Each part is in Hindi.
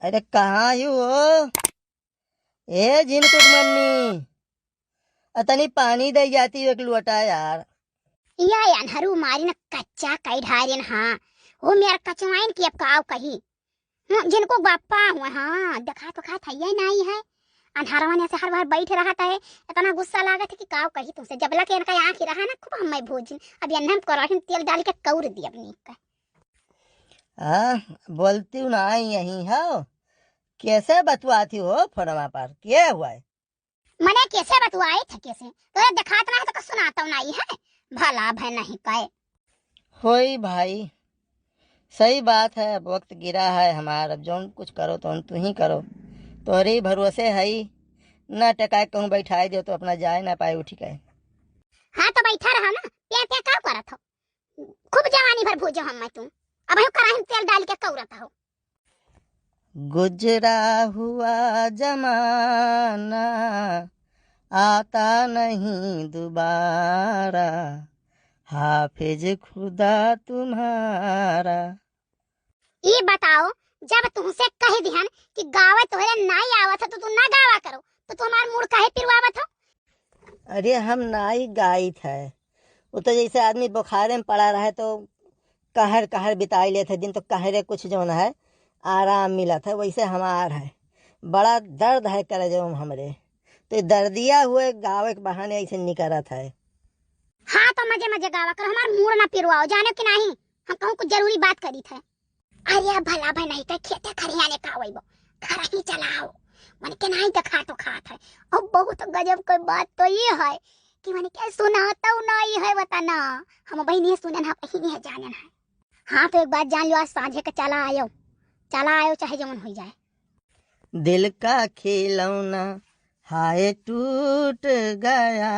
अरे कहाँ यू हो? ए जिनको मम्मी अतनी पानी दे जाती हो एक लोटा यार। या अनहरू मारी न कच्चा कई ढारियन हाँ। वो मेरा कचवाइन की अब काव कही। जिनको बापा हुआ हाँ देखा तो खा था ये नहीं है। अंधारवा ने से हर बार बैठ रहा था इतना गुस्सा लागत है कि काव कही तुमसे जबला के इनका आंख ही रहा ना खूब हम भोजन अब अन्नम कराही तेल डाल के कौर दी अपनी का। हाँ बोलती हूँ ना यही हो। कैसे बतवाती हो फोनमा पर क्या हुआ है? मने कैसे बतवाए थे कैसे तो दिखात ना है तो सुनाता नहीं है भला भय नहीं कहे। होई भाई सही बात है। अब वक्त गिरा है हमारा। अब जौन कुछ करो तो तू ही करो। तोहरे भरोसे है ही ना टकाए कहूँ बैठाई दो तो अपना जाए ना पाए उठी कहे। हाँ तो बैठा रहा ना प्या प्या का करत हो खूब जवानी भर भोजो हम तुम अब हम कराही तेल डाल के कौरत हो। गुजरा हुआ जमाना आता नहीं दोबारा, हाफिज खुदा तुम्हारा। ये बताओ जब तुमसे कह दिहन कि गावा तोहरे नहीं आवत है तो तू ना गावा करो तो तुम्हार मूड काहे पिरवावत हो। अरे हम नाई गाई थे। वो तो जैसे आदमी बुखारे में पड़ा रहे तो कहर कहर बिताई लेते दिन तो कहरे कुछ जो है आराम मिला था वैसे हमार है। बड़ा दर्द है करे जो हमरे तो दर्दिया हुए गावे के बहाने ऐसे निकलत है। हाँ तो मजे मजे गावा करो हमार मूड ना पिरवाओ जानो कि नहीं हम कहूँ कुछ जरूरी बात करी थे। अरे भला भाई नहीं तो खेते खरियाने का वही घर ही चलाओ मन के नहीं देखा तो खात है। अब बहुत गजब कोई बात तो ये है कि मैंने क्या सुनाता हूँ नहीं है बता ना हम भाई नहीं सुने ना कहीं नहीं है जाने है। हाँ तो एक बात जान लो आज सांझे के चला आयो चाहे जमन हो जाए। दिल का खिलौना हाय टूट गया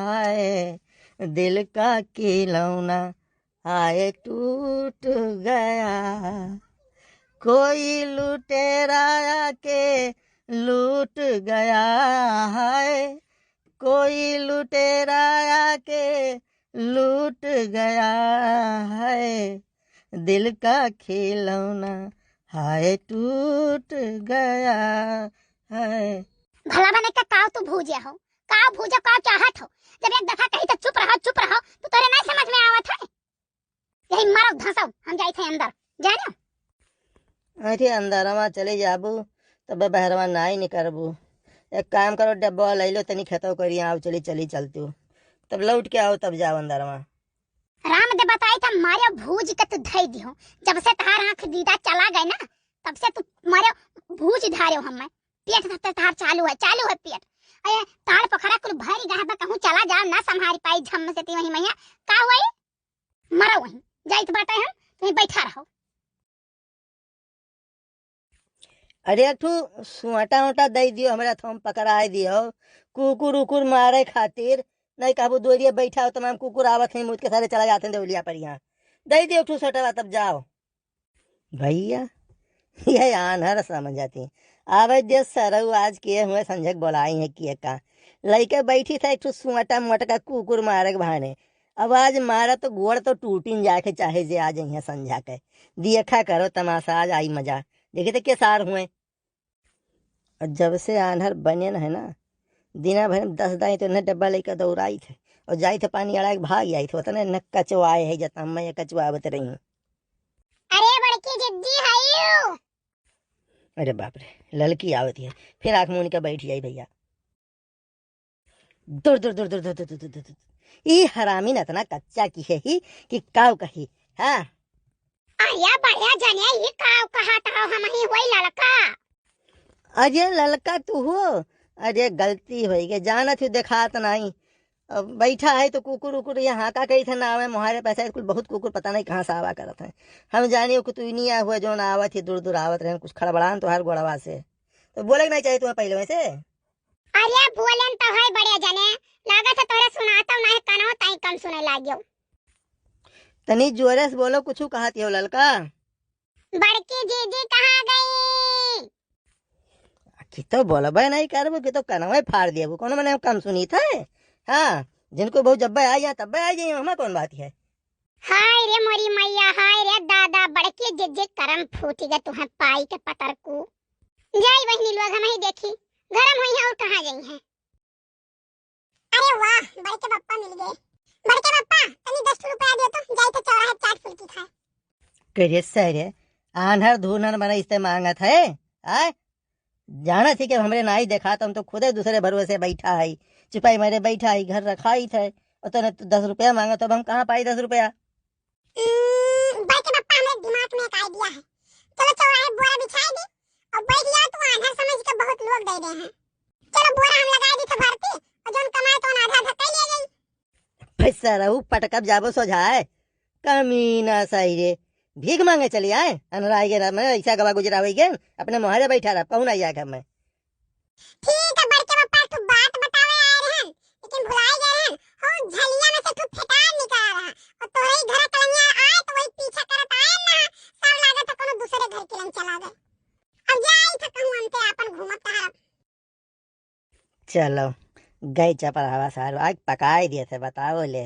है, दिल का खिलौना हाय टूट गया। कोई लुटेरा के लूट गया है, कोई लुटेरा के लूट गया है, दिल का खिलौना हाय टूट गया है। भला बने का काव तू भूजा हो काव भूजा काव चाहत हो जब एक दफा कही तो चुप रहो तो तेरे नहीं समझ में आवत है। यही मारो धंसो हम जाए थे अंदर जानो। अरे अंदरवा चले जाबू तब बहरवा ना ही निकरबू। एक काम करो डब्बा ले लो तनी खेतो करी आओ चली चली चलती हूँ तब लौट के आओ तब जाओ अंदरवा। राम दे बताई था मारे भूज के तू धई दियो जब से तार आंख दीदा चला गए ना तब से तू मारे भूज धारे हम पेट तार चालू है पेट। अरे तार पखरा कुल भरी गहा बा कहूं चला जाओ ना संभारी पाई झम से ती वही मैया का हुई मरो वही जाइत बाटे हम तुम बैठा रहो। अरे एक ठू सुआटा उटा दे दियो हमरा थम पकड़ाए दियो कुकुर उकुर मारे खातिर। नहीं कहबू दोरिया बैठा हो तमाम कुकुर आवत है मुझ के सारे चला जाते हैं देवलिया पर यहाँ। दे दियो एक ठू सोटा तब जाओ भैया। ये आनहर समझ जाती आवे दे सरऊ आज किए हुए संजक बोलाई है किए का लड़के बैठी था एक ठू सुआटा मोटका कुकुर मारे के बहाने। अब आज मारा तो गोड़ तो टूटिन जाके चाहे जे आज यहाँ संझा के देखा करो तमाशा आज आई मजा देखे थे के सार हुए। और जब से आन्हर बने न है ना दिना भर में 10 दाई तो न डब्बा लेकर दौड़ाई थे और जाई थे पानी अड़ा के भाग आई थे उतने न कचवाए है जता मैं कचवावत रही हूँ। अरे बड़की जिद्दी है यू। अरे बाप रे लड़की आवती है फिर आंख मुन के बैठ जाई भैया। दूर दूर दूर दूर दूर दूर दूर दूर ई हरामी न इतना कच्चा की है ही कि काव कही। हाँ अरे बढ़िया जने ये काव कहा था हम ही वही लड़का। अरे लड़का तू हो। अरे गलती हो गई जाना थी देखात नहीं। अब बैठा है तो कुकुर उकुर यहाँ का कही थे ना आवे मुहारे पैसा कुल बहुत कुकुर पता नहीं कहाँ से आवा करत है। हम जानियो कि तू नहीं आया हुआ जो ना आवत ही दूर दूर आवत रहे कुछ खड़बड़ान तो हर गोड़वा से तो बोले नहीं चाहिए तुम्हें पहले वैसे। अरे बोलन तो है बढ़िया जने लागत है तोरे सुनाता नहीं कनो ताई कम सुने लागियो। तनी जोरे से बोलो कुछ कहती हो ललका। बड़की जीजी कहाँ गई। कि तो बोलबे नहीं करबो कि तो कनवे फाड़ दिए कोनो मैंने कम सुनी था। हाँ जिनको बहुत जब आ जाए तब आ जाइए हमें कौन बात है। हाय रे मोरी मैया, हाय रे दादा, बड़के जे करम फूटी गे तुहे पाई के पतर को। जाई बहनी लोग हम ही देखी गरम होई है और कहां गई है। अरे वाह, बड़के पप्पा मिल गए। बड़के पप्पा तनी 10 रुपया दे तो जाई तो चौराहे चाट फुल्की खाए। करिए सारे आन्हर धूनर मने इससे मांगत है आय जाना थी कि हमरे नाई देखा तो हम तो खुदे दूसरे भरोसे बैठा है चुपाई मेरे बैठा है घर रखा ही थे और तने 10 रुपया मांगा तो अब हम कहाँ पाई 10 रुपया। बड़के पप्पा हमारे दिमाग में एक आइडिया है। चलो चौराहे बोरा बिछाई दी और बैठ गया तो आधा समझ के बहुत लोग दे रहे हैं। चलो बोरा हम लगा दी तो भरती और जोन कमाए तो आधा धक्का ले गई। पैसा रहू पटकब जाबो सोझाए कमीना सही रे भीख मांगे चली आए अनराई के ना मैं ऐसा गवा गुजरावे के अपने मोहरे बैठा रहा पहुना आया घर में। ठीक है बड़के पप्पा, तू बात बतावे आए रहन लेकिन भुलाई गए रहन। हो झलिया में से तू फेटार निकाल रहा और तोरे ही घर कलंगिया आए तो वही पीछा करत आए ना। सब लागत कोनो दूसरे घर के लन चला गए। अब जाई था कहूं अंते अपन घूमत तार। चलो गई चपरावा सार आग पकाई दिए थे बताओ ले।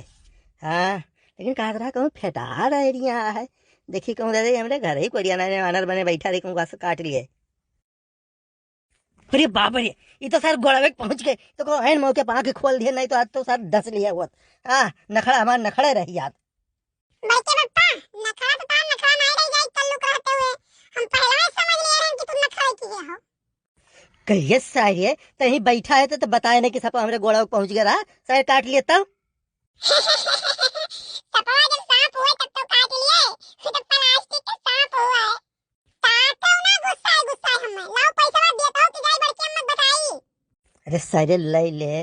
हाँ लेकिन कादरा कहूँ फेटा रहा है देखी कहूँ दादा हमरे घर ही कोरिया ना अनर बने बैठा रही कहूँ काट लिए। अरे बाप रे ये तो सर गोड़ावे पहुंच गए तो को ऐन मौके पाँख खोल दिए नहीं तो आज तो सर दस लिया हुआ। हाँ नखड़ा हमारे नखड़े रही याद। बड़के पप्पा नखरा तो तार नखरा नहीं रह जाई तल्लुक रहते हुए। हम पहले ही समझ लिए हैं कि तू नखरा किए हो। कहिए सारे तही बैठा है तो बताए नहीं कि सब हमरे गोड़ा पहुंच गया रहा सर काट लिए तब। सपवा जब सांप हुए तब तो काट लिए फिर तो प्लास्टिक के सांप हुआ है। तातो ना गुस्सा हमें लाओ पैसा देता हूं कि जाई बड़की अम्मा बताई। अरे सारे ले ले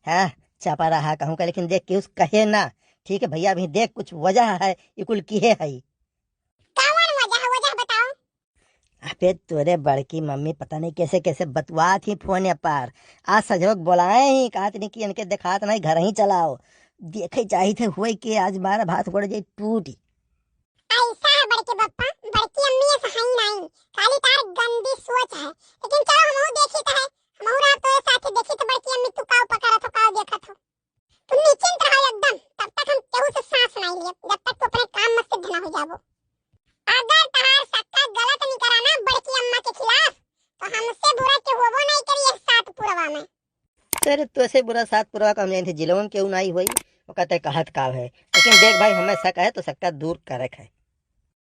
हाँ चापा रहा कहूँ का लेकिन देख के उस कहे ना ठीक है भैया अभी देख कुछ वजह है ये कुल किए है। कौन वजह बताओ। अबे तोरे बड़की मम्मी पता नहीं कैसे कैसे बतवा थी फोन पर आज सजोग बुलाए ही कहा नहीं कि इनके दिखात नहीं घर ही चलाओ देखे चाहिए थे हुए कि आज बारह भात पड़ जाए टूटी। ऐसा है बड़के पप्पा, बड़की अम्मी ये सही नहीं खाली तार गंदी सोच है। लेकिन चलो हमहू देखी तो है हमहू रात तो साथ देखी तो बड़की अम्मी तू काव पकड़ा तो काव देखा था। तुम निश्चिंत रहो एकदम तब तक हम केहू से सांस नहीं लिए जब तक तू अपने काम में से ढना हो जाबो। अगर तहार सक्का गलत नहीं करा ना बड़की अम्मा के खिलाफ तो हमसे बुरा के होबो नहीं करिए साथ पुरवा में। तेरे तो से बुरा साथ पूरा काम नहीं थे जिलोन क्यों नहीं हुई वो कहते कहत का है लेकिन देख भाई हमें शक है तो शक दूर करे है।